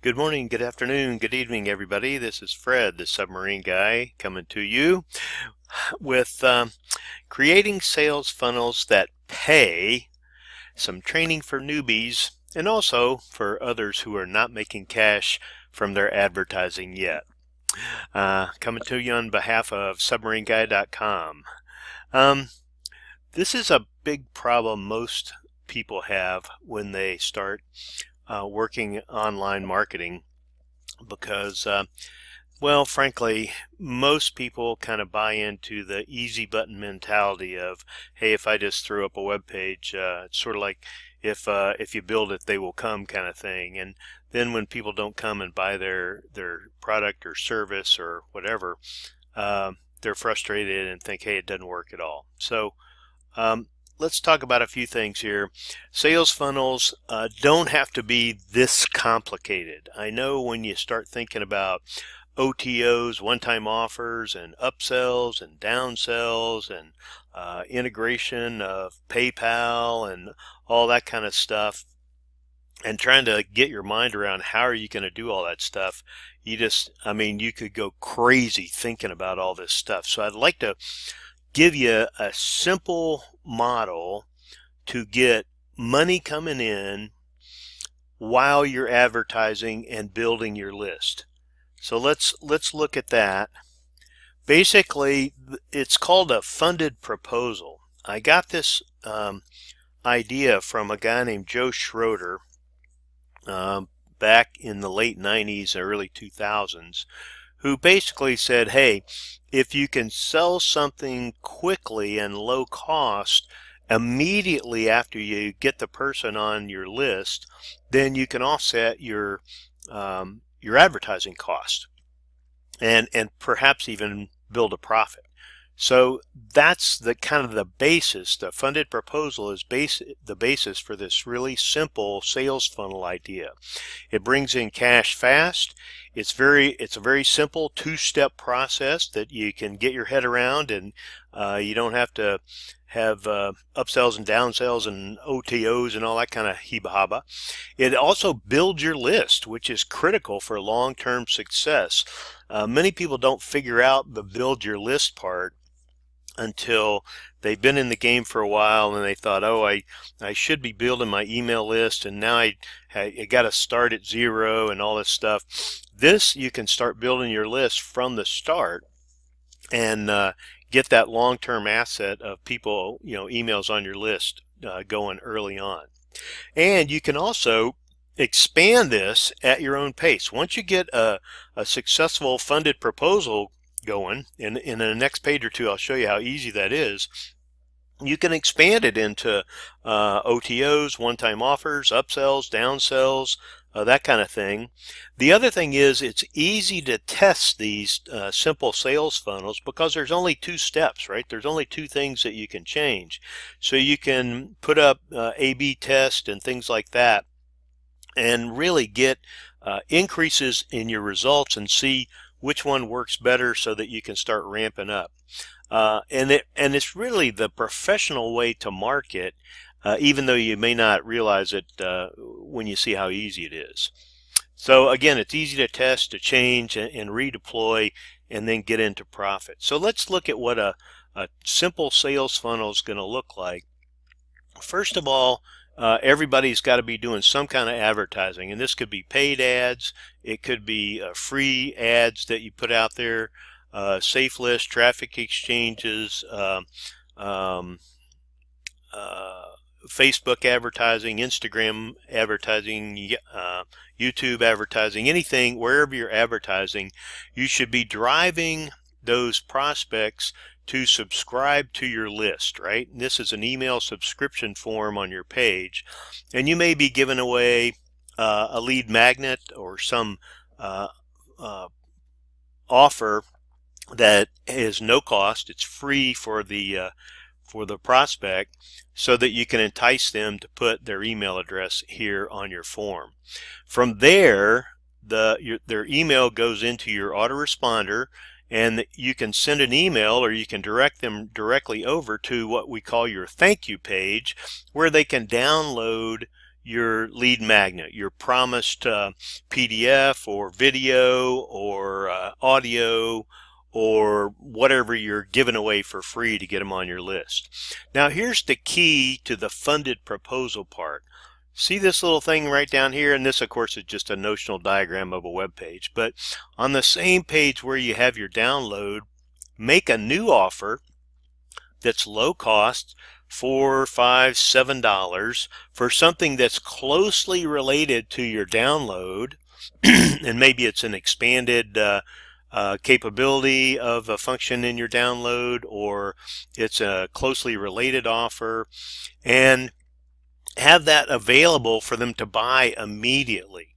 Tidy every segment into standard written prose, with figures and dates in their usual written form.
Good morning, good afternoon, good evening, everybody. This is Fred, the submarine guy, coming to you with creating sales funnels that pay, some training for newbies, and also for others who are not making cash from their advertising yet. Coming to you on behalf of submarineguy.com. Um, this is a big problem most people have when they start working online marketing because well, frankly, most people kind of buy into the easy button mentality of, hey, if I just throw up a web page, it's sort of like if you build it, they will come kind of thing. And then when people don't come and buy their product or service or whatever, they're frustrated and think, hey, it doesn't work at all. So um, let's talk about a few things here. Sales funnels don't have to be this complicated. I know when you start thinking about OTOs, one-time offers, and upsells and downsells and integration of PayPal and all that kind of stuff, and trying to get your mind around how are you going to do all that stuff, you could go crazy thinking about all this stuff. So I'd like to give you a simple model to get money coming in while you're advertising and building your list. So let's look at that. Basically, it's called a funded proposal. I got this idea from a guy named Joe Schroeder back in the late 90s and early 2000s, who basically said, hey, if you can sell something quickly and low cost immediately after you get the person on your list, then you can offset your advertising cost and perhaps even build a profit. So that's the kind of the basis. The funded proposal is the basis for this really simple sales funnel idea. It brings in cash fast. It's a very simple two-step process that you can get your head around, and you don't have to have upsells and downsells and OTOs and all that kind of heba-haba. It also builds your list, which is critical for long-term success. Many people don't figure out the build your list part until they've been in the game for a while and they thought, oh, I should be building my email list, and now I got to start at zero and all this stuff. This, you can start building your list from the start and get that long-term asset of people, emails on your list going early on. And you can also expand this at your own pace. Once you get a successful funded proposal going, in the next page or two I'll show you how easy that is, you can expand it into OTOs, one-time offers, upsells, downsells, that kind of thing. The other thing is it's easy to test these simple sales funnels because there's only two steps, right? There's only two things that you can change. So you can put up A/B test and things like that and really get increases in your results and see which one works better so that you can start ramping up. And it's really the professional way to market, even though you may not realize it when you see how easy it is. So again, it's easy to test, to change, and redeploy, and then get into profit. So let's look at what a simple sales funnel is going to look like. First of all, everybody's got to be doing some kind of advertising, and this could be paid ads, it could be free ads that you put out there, safe list, traffic exchanges, Facebook advertising, Instagram advertising, YouTube advertising, anything, wherever you're advertising, you should be driving those prospects to subscribe to your list, right? And this is an email subscription form on your page, and you may be giving away a lead magnet or some offer that is no cost. It's free for the prospect, so that you can entice them to put their email address here on your form. From there, their email goes into your autoresponder, and you can send an email or you can direct them directly over to what we call your thank you page, where they can download your lead magnet, your promised PDF or video or audio or whatever you're giving away for free to get them on your list. Now here's the key to the funded proposal part. See this little thing right down here, and this of course is just a notional diagram of a web page, but on the same page where you have your download, make a new offer that's low cost, $4, $5, $7 for something that's closely related to your download, and maybe it's an expanded capability of a function in your download, or it's a closely related offer, and have that available for them to buy immediately.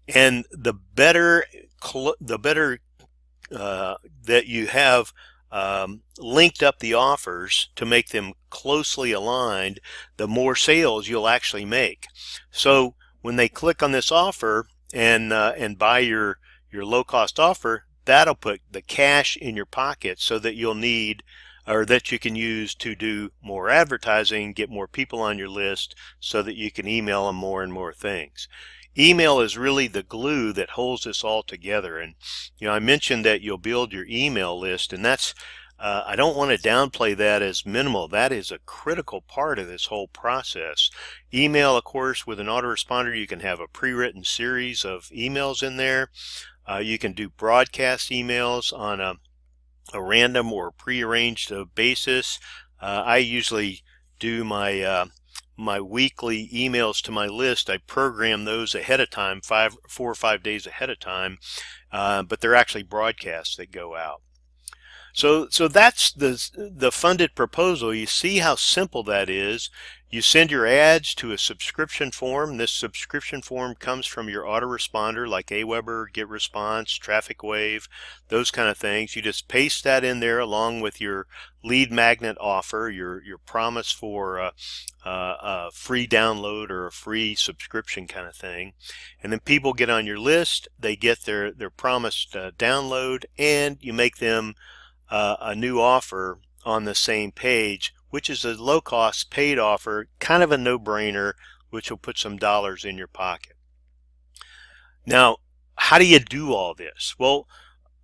And the better that you have linked up the offers to make them closely aligned, the more sales you'll actually make. So when they click on this offer and buy your low-cost offer, that'll put the cash in your pocket so that you'll need, or that you can use to do more advertising, get more people on your list so that you can email them more and more things. Email is really the glue that holds this all together. And I mentioned that you'll build your email list, and that's I don't want to downplay that as minimal. That is a critical part of this whole process. Email, of course, with an autoresponder, you can have a pre-written series of emails in there. You can do broadcast emails on a random or prearranged basis. I usually do my my weekly emails to my list. I program those ahead of time, 4 or 5 days ahead of time, but they're actually broadcasts that go out. So that's the funded proposal. You see how simple that is. You send your ads to a subscription form. This subscription form comes from your autoresponder like Aweber, GetResponse, TrafficWave, those kind of things. You just paste that in there along with your lead magnet offer, your promise for a free download or a free subscription kind of thing. And then people get on your list, they get their promised download, and you make them a new offer on the same page, which is a low-cost paid offer, kind of a no-brainer, which will put some dollars in your pocket. Now, how do you do all this? Well,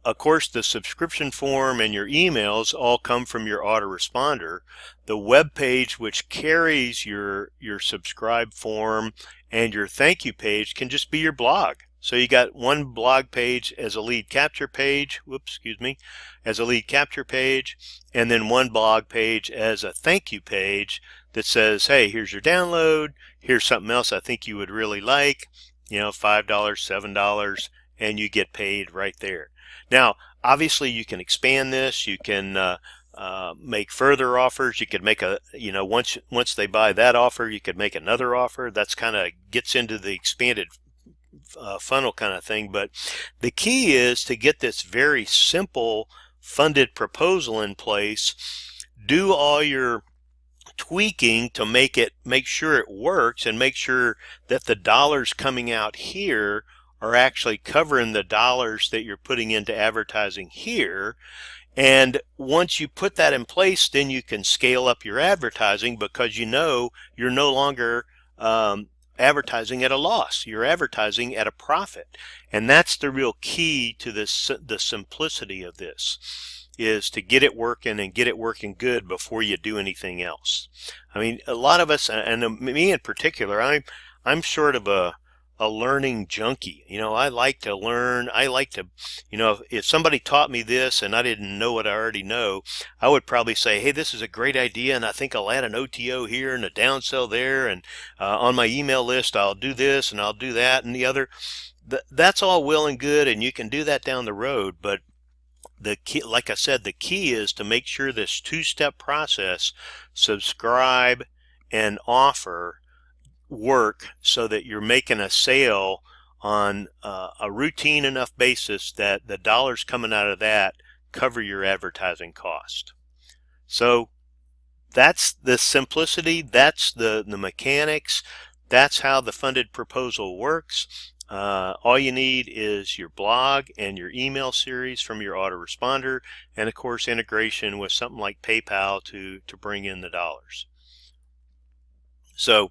of course, the subscription form and your emails all come from your autoresponder. The web page which carries your subscribe form and your thank you page can just be your blog. So you got one blog page as a lead capture page, as a lead capture page, and then one blog page as a thank you page that says, hey, here's your download, here's something else I think you would really like, $5, $7, and you get paid right there. Now, obviously you can expand this, you can make further offers, you could make a, once they buy that offer, you could make another offer. That's kind of gets into the expanded funnel kind of thing. But the key is to get this very simple funded proposal in place, do all your tweaking to make sure it works, and make sure that the dollars coming out here are actually covering the dollars that you're putting into advertising here. And once you put that in place, then you can scale up your advertising, because you're no longer advertising at a loss. You're advertising at a profit. And that's the real key to this, the simplicity of this, is to get it working and get it working good before you do anything else. I mean, a lot of us, and me in particular, I'm sort of a learning junkie. I like to learn. I like to, if somebody taught me this and I didn't know what I already know, I would probably say, hey, this is a great idea, and I think I'll add an OTO here and a downsell there, and on my email list I'll do this and I'll do that and the other. That's all well and good, and you can do that down the road, but the key, like I said, the key is to make sure this two-step process, subscribe and offer, work so that you're making a sale on a routine enough basis that the dollars coming out of that cover your advertising cost. So that's the simplicity, that's the mechanics, that's how the funded proposal works. All you need is your blog and your email series from your autoresponder, and of course integration with something like PayPal to bring in the dollars. So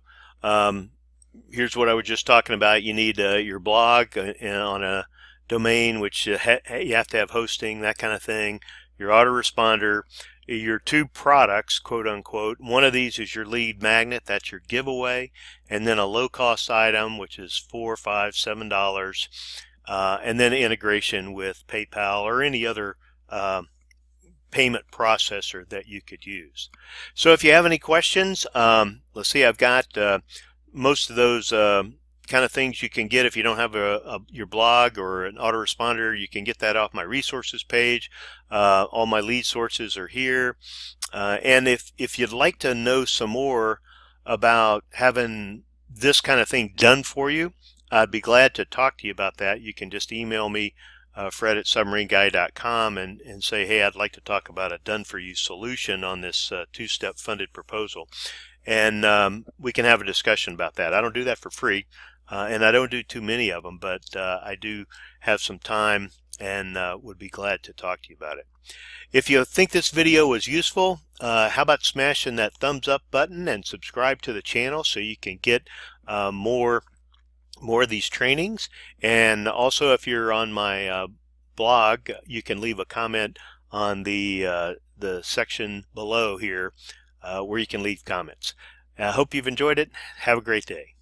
here's what I was just talking about. You need your blog on a domain, which you have to have hosting, that kind of thing. Your autoresponder, your two products, quote unquote. One of these is your lead magnet, that's your giveaway, and then a low-cost item, which is $4, $5, $7, and then integration with PayPal or any other payment processor that you could use. So if you have any questions, let's see, I've got most of those kind of things you can get if you don't have your blog or an autoresponder. You can get that off my resources page. All my lead sources are here. And if you'd like to know some more about having this kind of thing done for you, I'd be glad to talk to you about that. You can just email me, fred@submarineguy.com, and say, hey, I'd like to talk about a done-for-you solution on this two-step funded proposal. And we can have a discussion about that. I don't do that for free, and I don't do too many of them, but I do have some time and would be glad to talk to you about it. If you think this video was useful, how about smashing that thumbs up button and subscribe to the channel so you can get more of these trainings. And also, if you're on my blog, you can leave a comment on the section below here where you can leave comments. I hope you've enjoyed it. Have a great day.